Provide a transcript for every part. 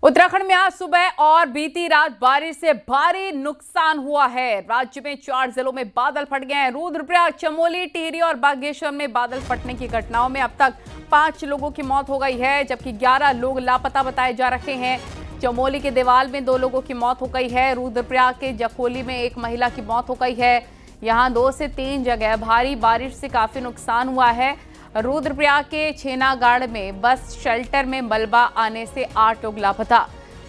उत्तराखंड में आज सुबह और बीती रात बारिश से भारी नुकसान हुआ है। राज्य में 4 जिलों में बादल फट गए हैं। रुद्रप्रयाग, चमोली, टिहरी और बागेश्वर में बादल फटने की घटनाओं में अब तक 5 लोगों की मौत हो गई है, जबकि 11 लोग लापता बताए जा रहे हैं। चमोली के देवाल में 2 लोगों की मौत हो गई है। रुद्रप्रयाग के जखोली में 1 महिला की मौत हो गई है। यहाँ 2 से 3 जगह भारी बारिश से काफी नुकसान हुआ है। रुद्रप्रयाग के छेनागाड़ में बस शेल्टर में मलबा आने से 8 लोग लापता।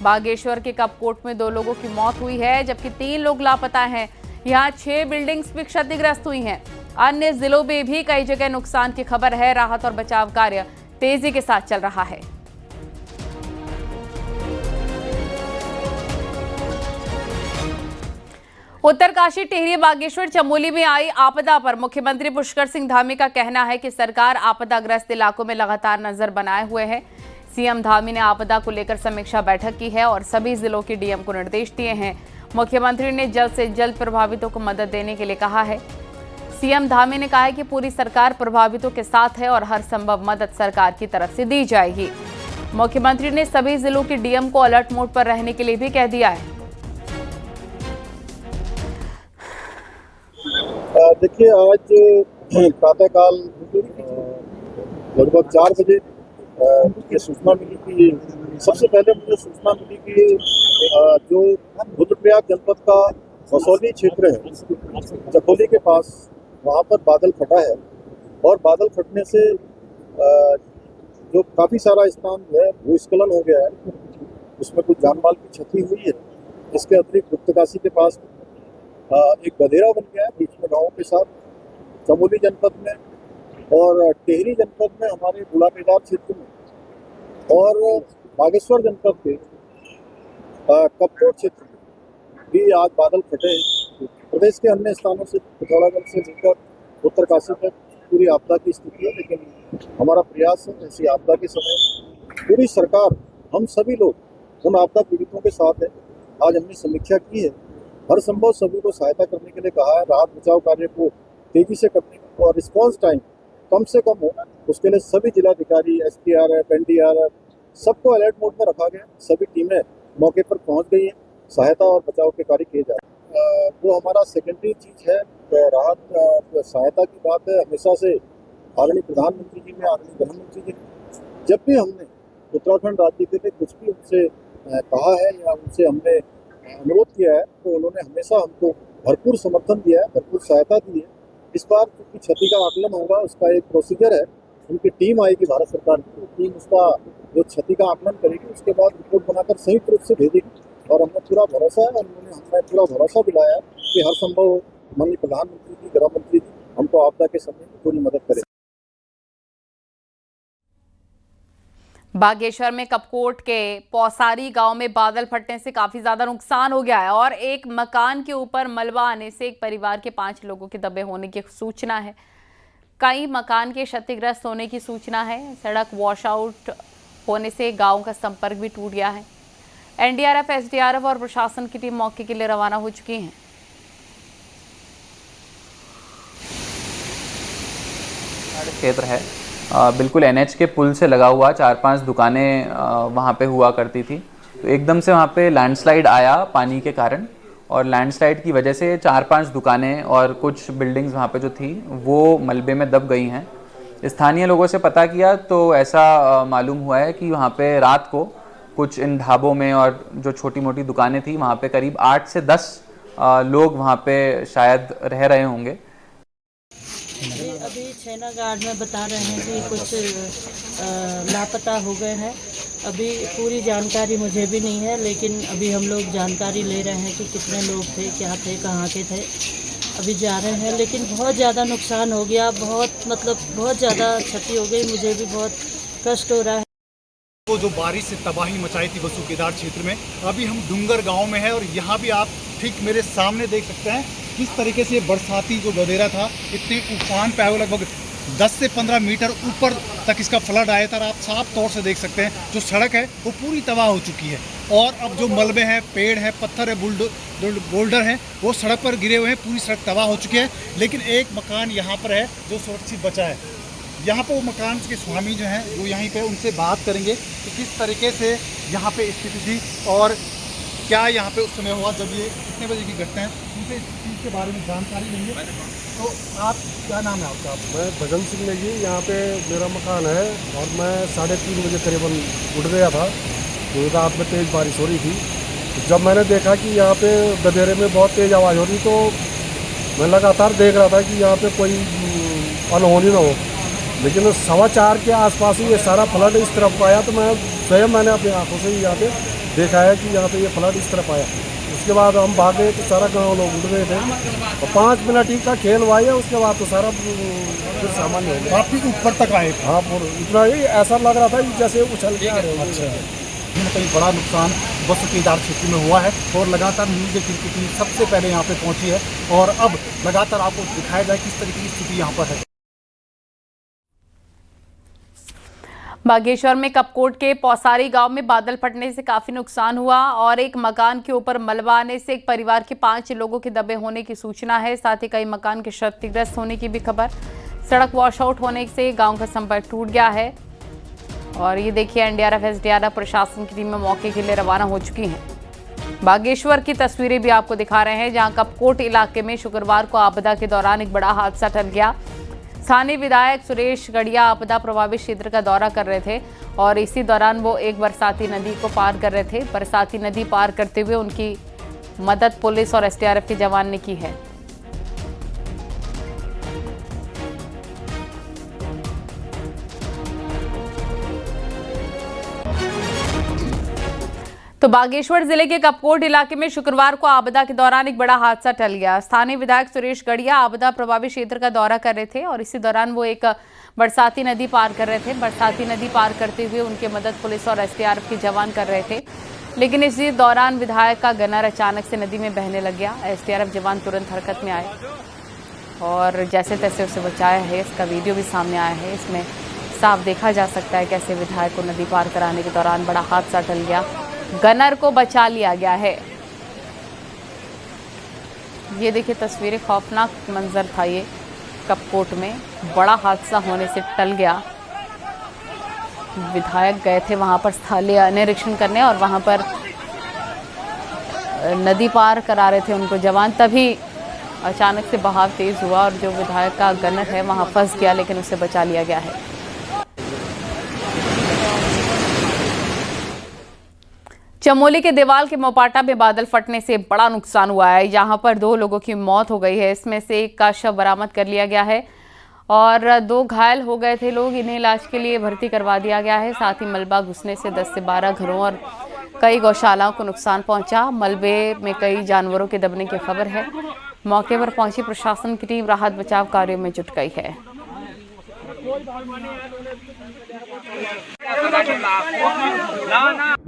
बागेश्वर के कपकोट में 2 लोगों की मौत हुई है, जबकि 3 लोग लापता हैं। यहाँ 6 बिल्डिंग्स भी क्षतिग्रस्त हुई हैं। अन्य जिलों में भी कई जगह नुकसान की खबर है। राहत और बचाव कार्य तेजी के साथ चल रहा है। उत्तरकाशी, टिहरी, बागेश्वर, चमोली में आई आपदा पर मुख्यमंत्री पुष्कर सिंह धामी का कहना है कि सरकार आपदाग्रस्त इलाकों में लगातार नजर बनाए हुए है। सीएम धामी ने आपदा को लेकर समीक्षा बैठक की है और सभी जिलों के डीएम को निर्देश दिए हैं। मुख्यमंत्री ने जल्द से जल्द प्रभावितों को मदद देने के लिए कहा है। सीएम धामी ने कहा है कि पूरी सरकार प्रभावितों के साथ है और हर संभव मदद सरकार की तरफ से दी जाएगी। मुख्यमंत्री ने सभी जिलों के डीएम को अलर्ट मोड पर रहने के लिए भी कह दिया है। देखिए, आज प्रातःकाल लगभग 4 बजे ये सूचना मिली कि सबसे पहले मुझे सूचना मिली कि जो रुद्रप्रयाग जनपद का मसौली क्षेत्र है, जखोली के पास, वहाँ पर बादल फटा है और बादल फटने से जो काफ़ी सारा स्थान है भूस्खलन हो गया है। उसमें कुछ जान माल की क्षति हुई है। इसके अतिरिक्त गुप्तकाशी के पास एक गधेरा बन गया है बीच में गाँव के साथ। चमोली जनपद में और टिहरी जनपद में, हमारे बुढ़ापेदार क्षेत्र में और बागेश्वर जनपद के कपकोट क्षेत्र में भी आज बादल फटे हैं। प्रदेश के अन्य स्थानों से पिथौरागढ़ से लेकर उत्तरकाशी तक पूरी आपदा की स्थिति है, लेकिन हमारा प्रयास है ऐसी आपदा के समय पूरी सरकार, हम सभी लोग उन आपदा पीड़ितों के साथ है। आज हमने समीक्षा की है, हर संभव सभी को सहायता करने के लिए कहा है। राहत बचाव कार्य को तेजी से करने और रिस्पांस टाइम कम से कम हो, उसके लिए सभी जिलाधिकारी, SPRF, NDRF सबको अलर्ट मोड में रखा गया। सभी टीमें मौके पर पहुंच गई हैं। सहायता और बचाव के कार्य किए जा रहे हैं। वो हमारा सेकेंडरी चीज़ है। राहत सहायता की बात है, हमेशा से आदरणीय प्रधानमंत्री जी ने, आदरणीय गृहमंत्री जी ने, जब भी हमने उत्तराखंड राज्य के लिए कुछ भी उनसे कहा है या उनसे हमने अनुरोध किया है, तो उन्होंने हमेशा हमको भरपूर समर्थन दिया है, भरपूर सहायता दी है। इस बार क्योंकि क्षति का आकलन होगा, उसका एक प्रोसीजर है, उनकी टीम आएगी भारत सरकार की, टीम उसका जो क्षति का आकलन करेगी, उसके बाद रिपोर्ट बनाकर संयुक्त रूप से भेजेगी। और हमें पूरा भरोसा है और उन्होंने हमें पूरा भरोसा दिलाया है कि हर संभव माननीय प्रधानमंत्री जी, गृह मंत्री जी हमको आपदा के समय में पूरी मदद करें। बागेश्वर में कपकोट के पौसारी गांव में बादल फटने से काफी ज्यादा नुकसान हो गया है और एक मकान के ऊपर मलबा आने से एक परिवार के 5 लोगों के दबे होने की सूचना है। कई मकान के क्षतिग्रस्त होने की सूचना है। सड़क वॉश आउट होने से गांव का संपर्क भी टूट गया है। NDRF, SDRF और प्रशासन की टीम मौके के लिए रवाना हो चुकी है। क्षेत्र है, बिल्कुल NH के पुल से लगा हुआ 4-5 दुकानें वहाँ पे हुआ करती थी। तो एकदम से वहाँ पे लैंडस्लाइड आया पानी के कारण, और लैंडस्लाइड की वजह से 4-5 दुकानें और कुछ बिल्डिंग्स वहाँ पे जो थी वो मलबे में दब गई हैं। स्थानीय लोगों से पता किया तो ऐसा मालूम हुआ है कि वहाँ पे रात को कुछ इन ढाबों में और जो छोटी मोटी दुकानें थी वहाँ पे करीब 8 से 10 लोग वहाँ पे शायद रह रहे होंगे। अभी छेनागाड़ में बता रहे हैं कि कुछ लापता हो गए हैं। अभी पूरी जानकारी मुझे भी नहीं है, लेकिन अभी हम लोग जानकारी ले रहे हैं कि कितने लोग थे, क्या थे, कहाँ के थे। अभी जा रहे हैं, लेकिन बहुत ज़्यादा नुकसान हो गया, बहुत ज़्यादा क्षति हो गई। मुझे भी बहुत कष्ट हो रहा है। वो जो बारिश से तबाही मचाई थी बसुकेदार क्षेत्र में, अभी हम डूंगर गांव में हैं और यहाँ भी आप ठीक मेरे सामने देख सकते हैं किस तरीके से बरसाती जो गधेरा था इतने उफान पे आया, लगभग 10 से 15 मीटर ऊपर तक इसका फ्लड आया था। आप साफ तौर से देख सकते हैं जो सड़क है वो पूरी तबाह हो चुकी है और अब जो मलबे हैं, पेड़ है, पत्थर है, बोल्डर हैं, वो सड़क पर गिरे हुए हैं। पूरी सड़क तबाह हो चुकी है, लेकिन एक मकान यहाँ पर है जो सुरक्षित बचा है। यहाँ पे वो मकान के स्वामी जो हैं वो यहीं पे उनसे बात करेंगे कि किस तरीके से यहाँ पे स्थिति थी और क्या यहाँ पे उस समय हुआ जब ये कितने बजे की घटना है, उनसे इस चीज़ के बारे में जानकारी लेंगे। तो आप, क्या नाम है आपका? मैं भजन सिंह नेगी, यहाँ पे मेरा मकान है और मैं 3:30 बजे करीबन उठ गया था क्योंकि रात में तेज़ बारिश हो रही थी। जब मैंने देखा कि यहाँ पे गधेरे में बहुत तेज़ आवाज़ हो रही तो मैं लगातार देख रहा था कि यहाँ पे कोई अनहोनी ना हो, लेकिन 4:15 के आसपास ही ये सारा फ्लड इस तरफ आया तो मैं स्वयं मैंने अपनी आंखों से ही यहाँ पे देखा है कि यहाँ पे ये फ्लड इस तरफ आया। उसके बाद हम भागे तो सारा गांव लोग उठ गए थे और 5 मिनट ही का खेल हुआ है, उसके बाद तो सारा फिर सामान्य हो गया। काफ़ी ऊपर तक आए? हाँ, इतना ही ऐसा लग रहा था कि जैसे उछल के आ रहे हो। अच्छा, कहीं ना कहीं बड़ा नुकसान बसु केदार क्षेत्र में हुआ है और लगातार न्यूज़ की टीम सबसे पहले यहाँ पे पहुँची है और अब लगातार आपको दिखाया जाए किस तरीके की स्थिति यहाँ पर है। बागेश्वर में कपकोट के पौसारी गांव में बादल फटने से काफी नुकसान हुआ और एक मकान के ऊपर मलबा आने से एक परिवार के 5 लोगों के दबे होने की सूचना है। साथ ही कई मकान के क्षतिग्रस्त होने की भी खबर। सड़क वॉशआउट होने से गांव का संपर्क टूट गया है और ये देखिए एनडीआरएफ एसडीआरएफ प्रशासन की टीमें मौके के लिए रवाना हो चुकी हैं। बागेश्वर की तस्वीरें भी आपको दिखा रहे हैं जहां कपकोट इलाके में शुक्रवार को आपदा के दौरान एक बड़ा हादसा टल गया। स्थानीय विधायक सुरेश गढ़िया आपदा प्रभावित क्षेत्र का दौरा कर रहे थे और इसी दौरान वो एक बरसाती नदी को पार कर रहे थे। बरसाती नदी पार करते हुए उनकी मदद पुलिस और एसडीआरएफ के जवान ने की है। तो बागेश्वर जिले के कपकोट इलाके में शुक्रवार को आपदा के दौरान एक बड़ा हादसा टल गया। स्थानीय विधायक सुरेश गढ़िया आपदा प्रभावित क्षेत्र का दौरा कर रहे थे और इसी दौरान वो एक बरसाती नदी पार कर रहे थे। बरसाती नदी पार करते हुए उनकी मदद पुलिस और एसडीआरएफ के जवान कर रहे थे, लेकिन इसी दौरान विधायक का गनर अचानक से नदी में बहने लग गया। एसडीआरएफ जवान तुरंत हरकत में आए और जैसे तैसे उसे बचाया है। इसका वीडियो भी सामने आया है, इसमें साफ देखा जा सकता है कैसे विधायक को नदी पार कराने के दौरान बड़ा हादसा टल गया। गनर को बचा लिया गया है। ये देखिए तस्वीरें, खौफनाक मंजर था ये कपकोट में, बड़ा हादसा होने से टल गया। विधायक गए थे वहां पर स्थलीय निरीक्षण करने और वहां पर नदी पार करा रहे थे उनको जवान, तभी अचानक से बहाव तेज हुआ और जो विधायक का गनर है वहां फंस गया, लेकिन उसे बचा लिया गया है। चमोली के देवाल के मोपाटा में बादल फटने से बड़ा नुकसान हुआ है। यहाँ पर 2 लोगों की मौत हो गई है, इसमें से एक का शव बरामद कर लिया गया है और 2 घायल हो गए थे लोग, इन्हें इलाज के लिए भर्ती करवा दिया गया है। साथ ही मलबा घुसने से 10 से 12 घरों और कई गौशालाओं को नुकसान पहुंचा। मलबे में कई जानवरों के दबने की खबर है। मौके पर पहुंची प्रशासन की टीम राहत बचाव कार्यों में जुट गई है।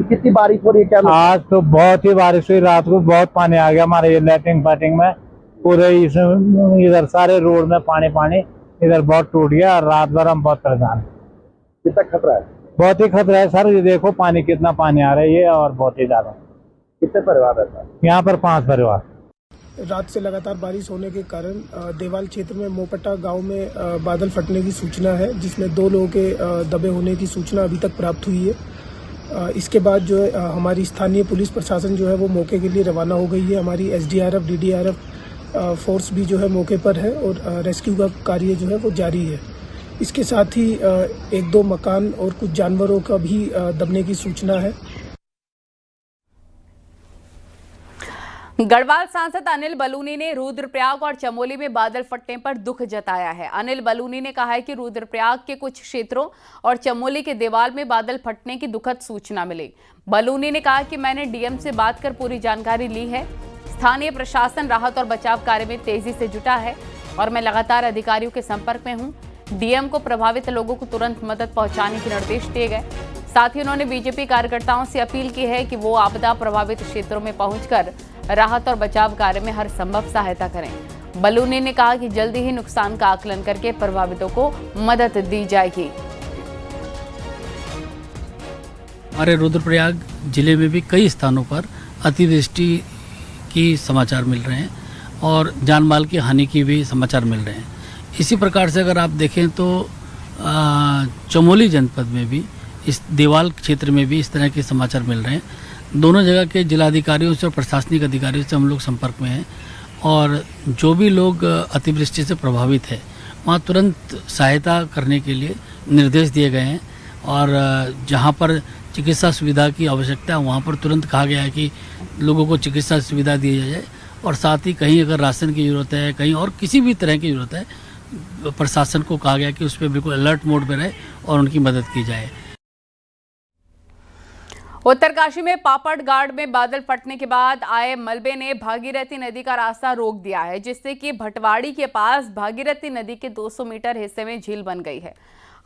कितनी बारिश हो रही है? क्या आज तो बहुत ही बारिश हुई, रात को बहुत पानी आ गया हमारे ये लैट्रिन फाटिंग में, पूरे इधर सारे रोड में पानी इधर बहुत टूट गया और रात भर हम बहुत परेशान। कितना खतरा है? बहुत ही खतरा है सर, ये देखो पानी कितना पानी आ रहा है ये, और बहुत ही ज्यादा। कितने परिवार रहता है यहाँ पर? 5 परिवार। रात से लगातार बारिश होने के कारण देवाल क्षेत्र में मोपटा गांव में बादल फटने की सूचना है, जिसमें 2 लोगों के दबे होने की सूचना अभी तक प्राप्त हुई है। इसके बाद जो है हमारी स्थानीय पुलिस प्रशासन जो है वो मौके के लिए रवाना हो गई है। हमारी एसडीआरएफ डीडीआरएफ फोर्स भी जो है मौके पर है और रेस्क्यू का कार्य जो है वो जारी है। इसके साथ ही 1-2 मकान और कुछ जानवरों का भी दबने की सूचना है। गढ़वाल सांसद अनिल बलूनी ने रुद्रप्रयाग और चमोली में बादल फटने पर दुख जताया है। अनिल बलूनी ने कहा है कि रुद्रप्रयाग के कुछ क्षेत्रों और चमोली के देवाल में बादल फटने की दुखद सूचना मिली। बलूनी ने कहा कि मैंने डीएम से बात कर पूरी जानकारी ली है। स्थानीय प्रशासन राहत और बचाव कार्य में तेजी से जुटा है और मैं लगातार अधिकारियों के संपर्क में हूं। डीएम को प्रभावित लोगों को तुरंत मदद पहुंचाने के निर्देश दिए गए। साथ ही उन्होंने बीजेपी कार्यकर्ताओं से अपील की है कि वो आपदा प्रभावित क्षेत्रों में पहुंचकर राहत और बचाव कार्य में हर संभव सहायता करें। बलूनी ने कहा कि जल्दी ही नुकसान का आकलन करके प्रभावितों को मदद दी जाएगी। हमारे रुद्रप्रयाग जिले में भी कई स्थानों पर अतिवृष्टि की समाचार मिल रहे हैं और जान माल की हानि की भी समाचार मिल रहे हैं। इसी प्रकार से अगर आप देखें तो चमोली जनपद में भी, इस देवाल क्षेत्र में भी इस तरह के समाचार मिल रहे हैं। दोनों जगह के जिलाधिकारियों से और प्रशासनिक अधिकारियों से हम लोग संपर्क में हैं और जो भी लोग अतिवृष्टि से प्रभावित है वहाँ तुरंत सहायता करने के लिए निर्देश दिए गए हैं और जहाँ पर चिकित्सा सुविधा की आवश्यकता है वहाँ पर तुरंत कहा गया है कि लोगों को चिकित्सा सुविधा दी जाए और साथ ही कहीं अगर राशन की ज़रूरत है, कहीं और किसी भी तरह की ज़रूरत है, प्रशासन को कहा गया कि उस पर बिल्कुल अलर्ट मोड में रहे और उनकी मदद की जाए। उत्तरकाशी में पापड़गाड़ में बादल फटने के बाद आए मलबे ने भागीरथी नदी का रास्ता रोक दिया है, जिससे कि भटवाड़ी के पास भागीरथी नदी के 200 मीटर हिस्से में झील बन गई है।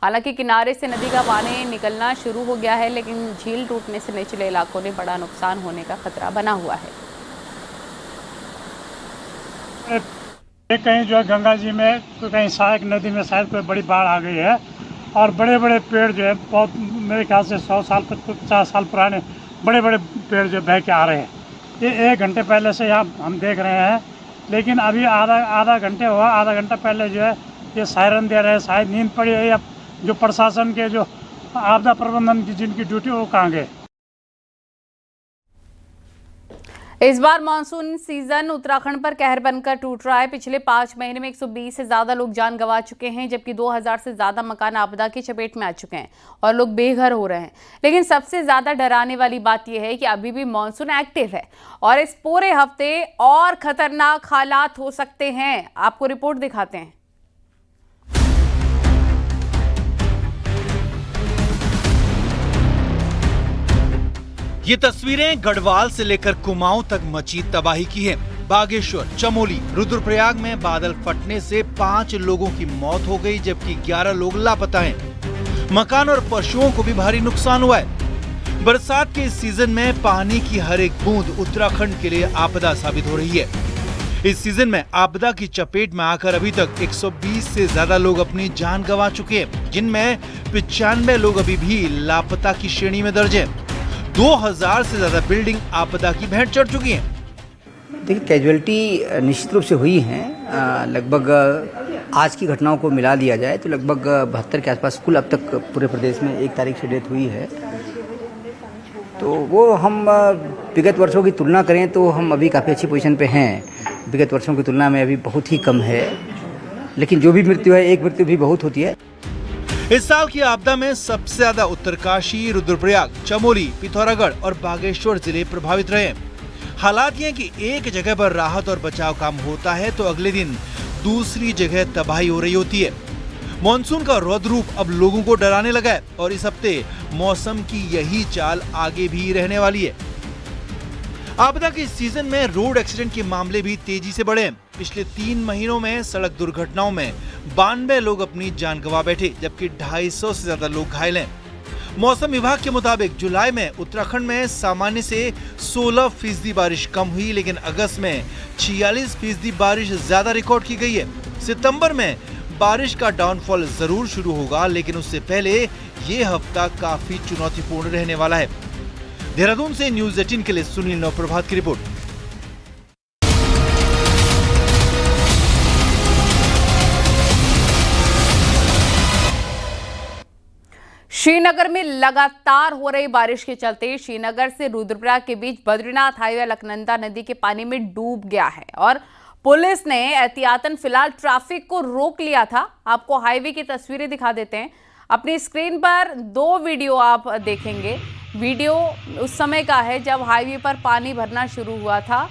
हालांकि किनारे से नदी का पानी निकलना शुरू हो गया है, लेकिन झील टूटने से निचले इलाकों में बड़ा नुकसान होने का खतरा बना हुआ है। कहीं जो है गंगा जी में तो कहीं सहायक नदी में शायद कोई बड़ी बाढ़ आ गई है और बड़े बड़े पेड़ जो है बहुत मेरे ख्याल से 100 साल 50 साल पुराने बड़े बड़े पेड़ जो बह के आ रहे हैं। ये 1 घंटे पहले से यहाँ हम देख रहे हैं, लेकिन अभी आधा घंटे हुआ, आधा घंटा पहले जो है ये सायरन दे रहे हैं, शायद नींद पड़ी है या जो प्रशासन के जो आपदा प्रबंधन की जिनकी ड्यूटी वो कहाँ गए। इस बार मानसून सीजन उत्तराखंड पर कहर बनकर टूट रहा है। पिछले 5 महीने में 120 से ज्यादा लोग जान गंवा चुके हैं, जबकि 2000 से ज्यादा मकान आपदा की चपेट में आ चुके हैं और लोग बेघर हो रहे हैं। लेकिन सबसे ज्यादा डराने वाली बात यह है कि अभी भी मानसून एक्टिव है और इस पूरे हफ्ते और खतरनाक हालात हो सकते हैं। आपको रिपोर्ट दिखाते हैं। ये तस्वीरें गढ़वाल से लेकर कुमाऊं तक मची तबाही की है। बागेश्वर, चमोली, रुद्रप्रयाग में बादल फटने से 5 लोगों की मौत हो गई, जबकि 11 लोग लापता हैं। मकान और पशुओं को भी भारी नुकसान हुआ है। बरसात के इस सीजन में पानी की हर एक बूंद उत्तराखंड के लिए आपदा साबित हो रही है। इस सीजन में आपदा की चपेट में आकर अभी तक 120 से ज्यादा लोग अपनी जान गंवा चुके हैं, जिनमें 95 लोग अभी भी लापता की श्रेणी में दर्ज है। 2000 से ज्यादा बिल्डिंग आपदा की भेंट चढ़ चुकी हैं। देखिए, कैजुअलिटी निश्चित रूप से हुई हैं। लगभग आज की घटनाओं को मिला दिया जाए तो लगभग 72 के आसपास कुल अब तक पूरे प्रदेश में 1 तारीख से डेथ हुई है। तो वो हम विगत वर्षों की तुलना करें तो हम अभी काफ़ी अच्छी पोजीशन पे हैं। विगत वर्षों की तुलना में अभी बहुत ही कम है, लेकिन जो भी मृत्यु है, एक मृत्यु भी बहुत होती है। इस साल की आपदा में सबसे ज्यादा उत्तरकाशी, रुद्रप्रयाग, चमोली, पिथौरागढ़ और बागेश्वर जिले प्रभावित रहे। हालात ये कि एक जगह पर राहत और बचाव काम होता है तो अगले दिन दूसरी जगह तबाही हो रही होती है। मॉनसून का रौद्र रूप अब लोगों को डराने लगा है और इस हफ्ते मौसम की यही चाल आगे भी रहने वाली है। आपदा के सीजन में रोड एक्सीडेंट के मामले भी तेजी से बढ़े। पिछले 3 महीनों में सड़क दुर्घटनाओं में 92 लोग अपनी जान गंवा बैठे, जबकि 250 से ज्यादा लोग घायल हैं। मौसम विभाग के मुताबिक जुलाई में उत्तराखंड में सामान्य से 16% बारिश कम हुई, लेकिन अगस्त में 46% बारिश ज्यादा रिकॉर्ड की गई है। सितंबर में बारिश का डाउनफॉल जरूर शुरू होगा, लेकिन उससे पहले ये हफ्ता काफी चुनौतीपूर्ण रहने वाला है। देहरादून से न्यूज़ 18 के लिए सुनील नवप्रभात की रिपोर्ट। श्रीनगर में लगातार हो रही बारिश के चलते श्रीनगर से रुद्रप्रयाग के बीच बद्रीनाथ हाईवे अलकनंदा नदी के पानी में डूब गया है और पुलिस ने एहतियातन फिलहाल ट्रैफिक को रोक लिया था। आपको हाईवे की तस्वीरें दिखा देते हैं। अपनी स्क्रीन पर 2 वीडियो आप देखेंगे। वीडियो उस समय का है जब हाईवे पर पानी भरना शुरू हुआ था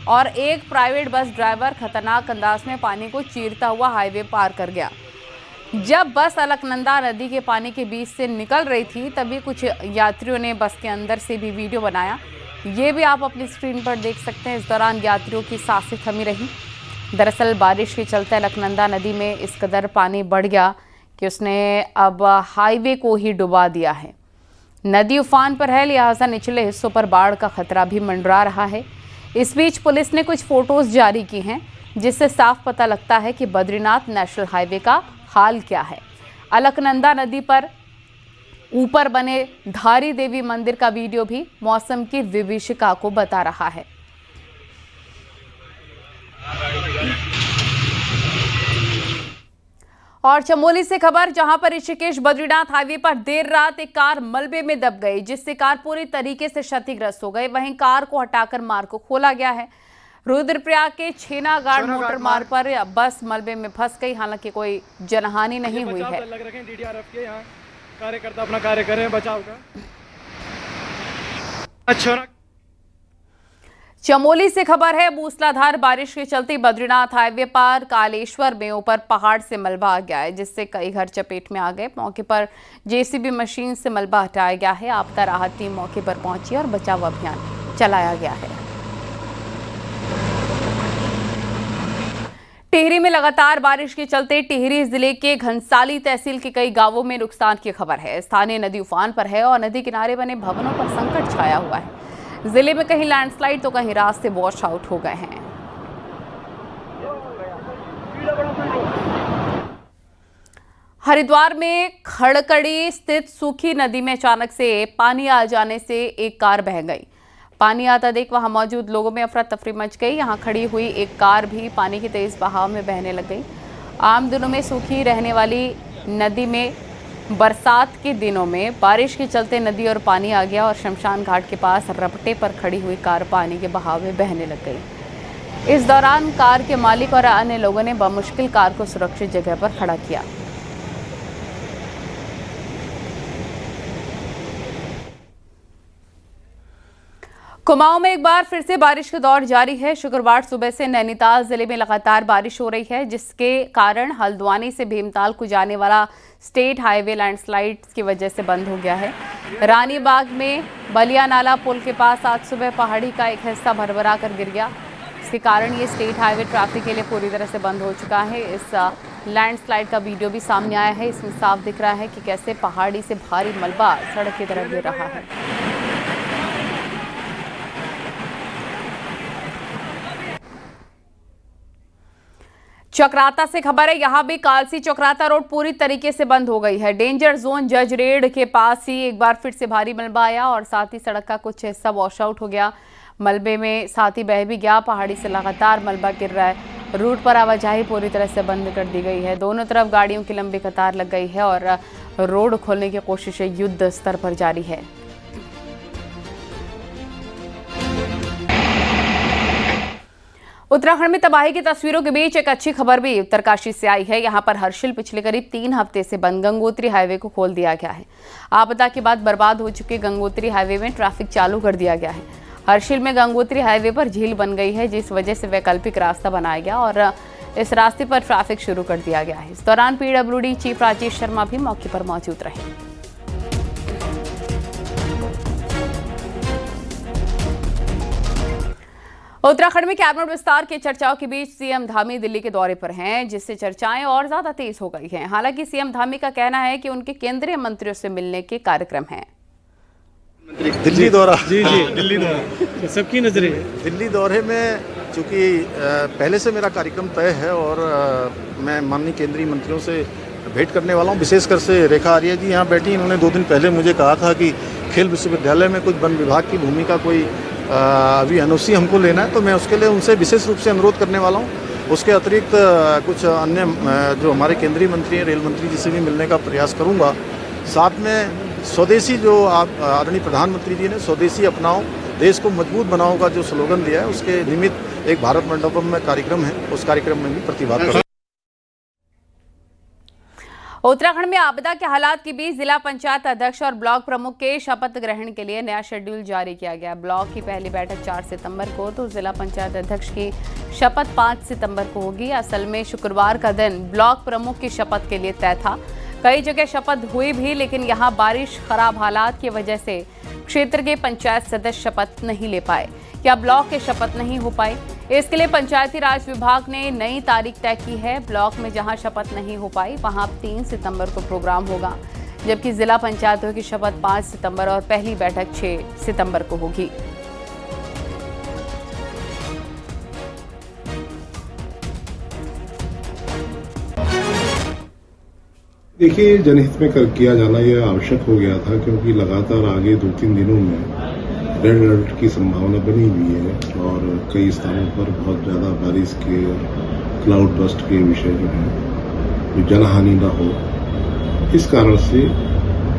और एक प्राइवेट बस ड्राइवर खतरनाक अंदाज में पानी को चीरता हुआ हाईवे पार कर गया। जब बस अलकनंदा नदी के पानी के बीच से निकल रही थी तभी कुछ यात्रियों ने बस के अंदर से भी वीडियो बनाया। ये भी आप अपनी स्क्रीन पर देख सकते हैं। इस दौरान यात्रियों की सांसें थमी रही। दरअसल बारिश के चलते अलकनंदा नदी में इस कदर पानी बढ़ गया कि उसने अब हाईवे को ही डुबा दिया है। नदी उफान पर है, लिहाजा निचले हिस्सों पर बाढ़ का खतरा भी मंडरा रहा है। इस बीच पुलिस ने कुछ फोटोज जारी की हैं जिससे साफ पता लगता है कि बद्रीनाथ नेशनल हाईवे का हाल क्या है। अलकनंदा नदी पर ऊपर बने धारी देवी मंदिर का वीडियो भी मौसम की विभीषिका को बता रहा है। और चमोली से खबर, जहां पर ऋषिकेश बद्रीनाथ हाईवे पर देर रात एक कार मलबे में दब गई, जिससे कार पूरी तरीके से क्षतिग्रस्त हो गई। वहीं कार को हटाकर मार्ग को खोला गया है। रुद्रप्रयाग के छेनागाड़ मोटर मार्ग पर बस मलबे में फंस गई। हालांकि कोई जनहानि नहीं हुई है। लग रखे हैं डीडीआरएफ के, यहाँ कार्यकर्ता अपना कार्य कर रहे हैं बचाव का। अच्छा, चमोली से खबर है, मूसलाधार बारिश के चलते बद्रीनाथ हाईवे पर कालेश्वर में ऊपर पहाड़ से मलबा आ गया है, जिससे कई घर चपेट में आ गए। मौके पर जेसीबी मशीन से मलबा हटाया गया है। आपदा राहत टीम मौके पर पहुंची और बचाव अभियान चलाया गया है। टिहरी में लगातार बारिश के चलते टिहरी जिले के घनसाली तहसील के कई गांवों में नुकसान की खबर है। स्थानीय नदी उफान पर है और नदी किनारे बने भवनों पर संकट छाया हुआ है। जिले में कहीं लैंडस्लाइड तो कहीं रास्ते वॉश आउट हो गए हैं। हरिद्वार में खड़कड़ी स्थित सूखी नदी में अचानक से पानी आ जाने से एक कार बह गई। पानी आता देख वहां मौजूद लोगों में अफरा तफरी मच गई। यहां खड़ी हुई एक कार भी पानी के तेज बहाव में बहने लग गई। आम दिनों में सूखी रहने वाली नदी में बरसात के दिनों में बारिश के चलते नदी और पानी आ गया और शमशान घाट के पास रपटे पर खड़ी हुई कार पानी के बहाव में बहने लग गई। इस दौरान कार के मालिक और अन्य लोगों ने बमुश्किल कार को सुरक्षित जगह पर खड़ा किया। कुमाऊं में एक बार फिर से बारिश का दौर जारी है। शुक्रवार सुबह से नैनीताल जिले में लगातार बारिश हो रही है, जिसके कारण हल्द्वानी से भीमताल को जाने वाला स्टेट हाईवे लैंडस्लाइड की वजह से बंद हो गया है। रानीबाग में बलिया नाला पुल के पास आज सुबह पहाड़ी का एक हिस्सा भरभरा कर गिर गया। इसके कारण ये स्टेट हाईवे ट्रैफिक के लिए पूरी तरह से बंद हो चुका है। इस लैंडस्लाइड का वीडियो भी सामने आया है। इसमें साफ दिख रहा है कि कैसे पहाड़ी से भारी मलबा सड़क की तरफ गिर रहा है। चक्राता से खबर है, यहां भी कालसी चक्राता रोड पूरी तरीके से बंद हो गई है। डेंजर जोन जज रेड के पास ही एक बार फिर से भारी मलबा आया और साथ ही सड़क का कुछ हिस्सा वॉश आउट हो गया। मलबे में साथ ही बह भी गया। पहाड़ी से लगातार मलबा गिर रहा है। रूट पर आवाजाही पूरी तरह से बंद कर दी गई है। दोनों तरफ गाड़ियों की लंबी कतार लग गई है और रोड खोलने की कोशिशें युद्ध स्तर पर जारी है। उत्तराखंड में तबाही की तस्वीरों के बीच एक अच्छी खबर भी उत्तरकाशी से आई है। यहां पर हर्षिल पिछले करीब 3 हफ्ते से बंद गंगोत्री हाईवे को खोल दिया गया है। आपदा के बाद बर्बाद हो चुके गंगोत्री हाईवे में ट्रैफिक चालू कर दिया गया है। हर्षिल में गंगोत्री हाईवे पर झील बन गई है, जिस वजह से वैकल्पिक रास्ता बनाया गया और इस रास्ते पर ट्रैफिक शुरू कर दिया गया है। इस दौरान पीडब्ल्यूडी चीफ राजेश शर्मा भी मौके पर मौजूद रहे। उत्तराखंड में कैबिनेट विस्तार के चर्चाओं के बीच सीएम धामी दिल्ली के दौरे पर हैं, जिससे चर्चाएं और ज्यादा तेज हो गई हैं। हालांकि सीएम धामी का कहना है कि उनके केंद्रीय मंत्रियों से मिलने के कार्यक्रम हैं। दिल्ली दौरा, जी दिल्ली दौरा सबकी नजरें दिल्ली दौरे में चूँकि पहले से मेरा कार्यक्रम तय है और मैं माननीय केंद्रीय मंत्रियों से भेंट करने वाला हूँ। विशेषकर से रेखा आर्या जी यहाँ बैठी। इन्होंने 2 दिन पहले मुझे कहा था कि खेल विश्वविद्यालय में कुछ वन विभाग की भूमि का कोई अभी एनओसी हमको लेना है, तो मैं उसके लिए उनसे विशेष रूप से अनुरोध करने वाला हूँ। उसके अतिरिक्त कुछ अन्य जो हमारे केंद्रीय मंत्री हैं, रेल मंत्री जी से भी मिलने का प्रयास करूँगा। साथ में स्वदेशी जो आप आदरणीय प्रधानमंत्री जी ने स्वदेशी अपनाओ देश को मजबूत बनाओ का जो स्लोगन दिया है, उसके निमित्त एक भारत मंडपम में कार्यक्रम है, उस कार्यक्रम में भी प्रतिभाग करूँगा। उत्तराखंड में आपदा के हालात के बीच जिला पंचायत अध्यक्ष और ब्लॉक प्रमुख के शपथ ग्रहण के लिए नया शेड्यूल जारी किया गया। ब्लॉक की पहली बैठक 4 सितंबर को तो जिला पंचायत अध्यक्ष की शपथ 5 सितंबर को होगी। असल में शुक्रवार का दिन ब्लॉक प्रमुख की शपथ के लिए तय था। कई जगह शपथ हुई भी, लेकिन यहां बारिश, खराब हालात की वजह से क्षेत्र के पंचायत सदस्य शपथ नहीं ले पाए या ब्लॉक के शपथ नहीं हो पाए। इसके लिए पंचायती राज विभाग ने नई तारीख तय की है। ब्लॉक में जहां शपथ नहीं हो पाई वहां 3 सितंबर को प्रोग्राम होगा, जबकि जिला पंचायतों की शपथ 5 सितंबर और पहली बैठक 6 सितंबर को होगी। देखिए, जनहित में किया जाना यह आवश्यक हो गया था, क्योंकि लगातार आगे 2-3 दिनों में रेड अलर्ट की संभावना बनी हुई है और कई स्थानों पर बहुत ज़्यादा बारिश के क्लाउड बस्ट के विषय जो हैं कोई जनहानि न हो, इस कारण से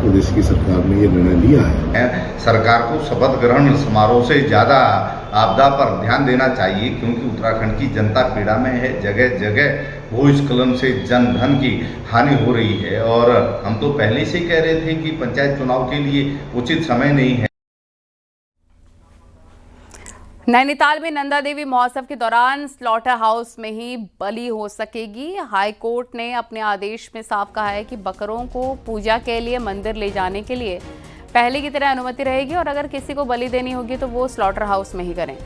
प्रदेश की सरकार ने ये निर्णय लिया है। सरकार को शपथ ग्रहण समारोह से ज़्यादा आपदा पर ध्यान देना चाहिए, क्योंकि उत्तराखंड की जनता पीड़ा में है। जगह जगह भूस्खलन से जन धन की हानि हो रही है और हम तो पहले से कह रहे थे कि पंचायत चुनाव के लिए उचित समय नहीं है। नैनीताल में नंदा देवी महोत्सव के दौरान स्लॉटर हाउस में ही बलि हो सकेगी। हाई कोर्ट ने अपने आदेश में साफ कहा है कि बकरों को पूजा के लिए मंदिर ले जाने के लिए पहले की तरह अनुमति रहेगी और अगर किसी को बलि देनी होगी तो वो स्लॉटर हाउस में ही करें।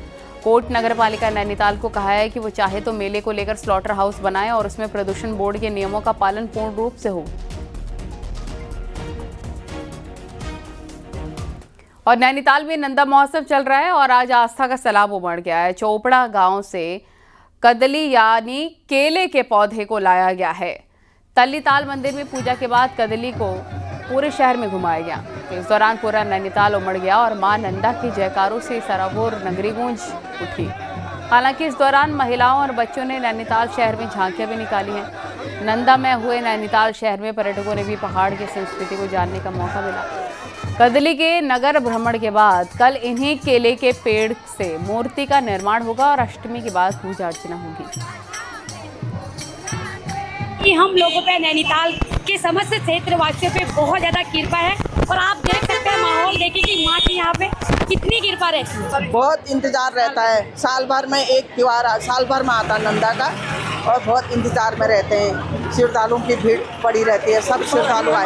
कोर्ट नगरपालिका नैनीताल को कहा है कि वो चाहे तो मेले को लेकर स्लॉटर हाउस बनाए और उसमें प्रदूषण बोर्ड के नियमों का पालन पूर्ण रूप से हो। और नैनीताल में नंदा महोत्सव चल रहा है और आज आस्था का सैलाब उमड़ गया है। चोपड़ा गांव से कदली यानी केले के पौधे को लाया गया है। तल्लीताल मंदिर में पूजा के बाद कदली को पूरे शहर में घुमाया गया। इस दौरान पूरा नैनीताल उमड़ गया और मां नंदा की जयकारों से सराबोर नगरी गूंज उठी। हालांकि इस दौरान महिलाओं और बच्चों ने नैनीताल शहर में झांकियां भी निकाली हैं। नंदा में हुए नैनीताल शहर में पर्यटकों ने भी पहाड़ की संस्कृति को जानने का मौका मिला। कदली के नगर भ्रमण के बाद कल इन्हीं केले के पेड़ से मूर्ति का निर्माण होगा और अष्टमी के बाद पूजा अर्चना होगी। कि हम लोगों पे नैनीताल के समस्त क्षेत्रवासियों पे बहुत ज़्यादा कृपा है और आप देख सकते हैं माहौल देखिए कि माँ की यहाँ पे कितनी कृपा रहती है। बहुत इंतजार रहता है, साल भर में एक त्योहार साल भर में आता नंदा का और बहुत इंतजार में रहते हैं। श्रद्धालुओं की भीड़ पड़ी रहती है, सब श्रद्धालु आए,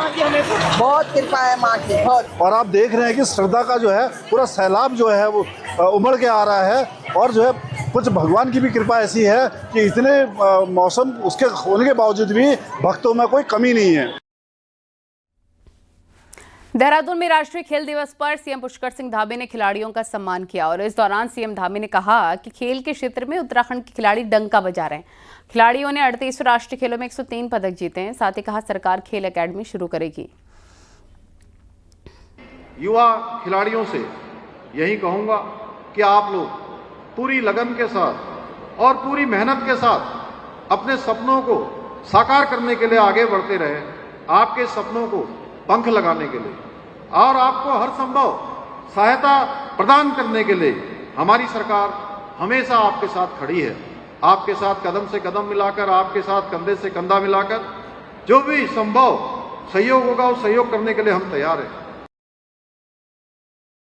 बहुत कृपा है माँ की बहुत। और आप देख रहे हैं कि श्रद्धा का जो है पूरा सैलाब जो है वो उमड़ के आ रहा है और जो है कुछ भगवान की भी कृपा ऐसी है कि इतने मौसम उसके होने के बावजूद भी भक्तों में कोई कमी नहीं है। देहरादून में राष्ट्रीय खेल दिवस पर सीएम पुष्कर सिंह धामी ने खिलाड़ियों का सम्मान किया और इस दौरान सीएम धामी ने कहा कि खेल के क्षेत्र में उत्तराखंड के खिलाड़ी डंका बजा रहे हैं। खिलाड़ियों ने 38 राष्ट्रीय खेलों में 103 पदक जीते हैं। साथ ही कहा सरकार खेल एकेडमी शुरू करेगी। युवा खिलाड़ियों से यही कहूंगा कि आप लोग पूरी लगन के साथ और पूरी मेहनत के साथ अपने सपनों को साकार करने के लिए आगे बढ़ते रहे। आपके सपनों को पंख लगाने के लिए और आपको हर संभव सहायता प्रदान करने के लिए हमारी सरकार हमेशा आपके साथ खड़ी है। आपके साथ कदम से कदम मिलाकर, आपके साथ कंधे से कंधा मिलाकर जो भी संभव सहयोग होगा उस सहयोग करने के लिए हम तैयार हैं।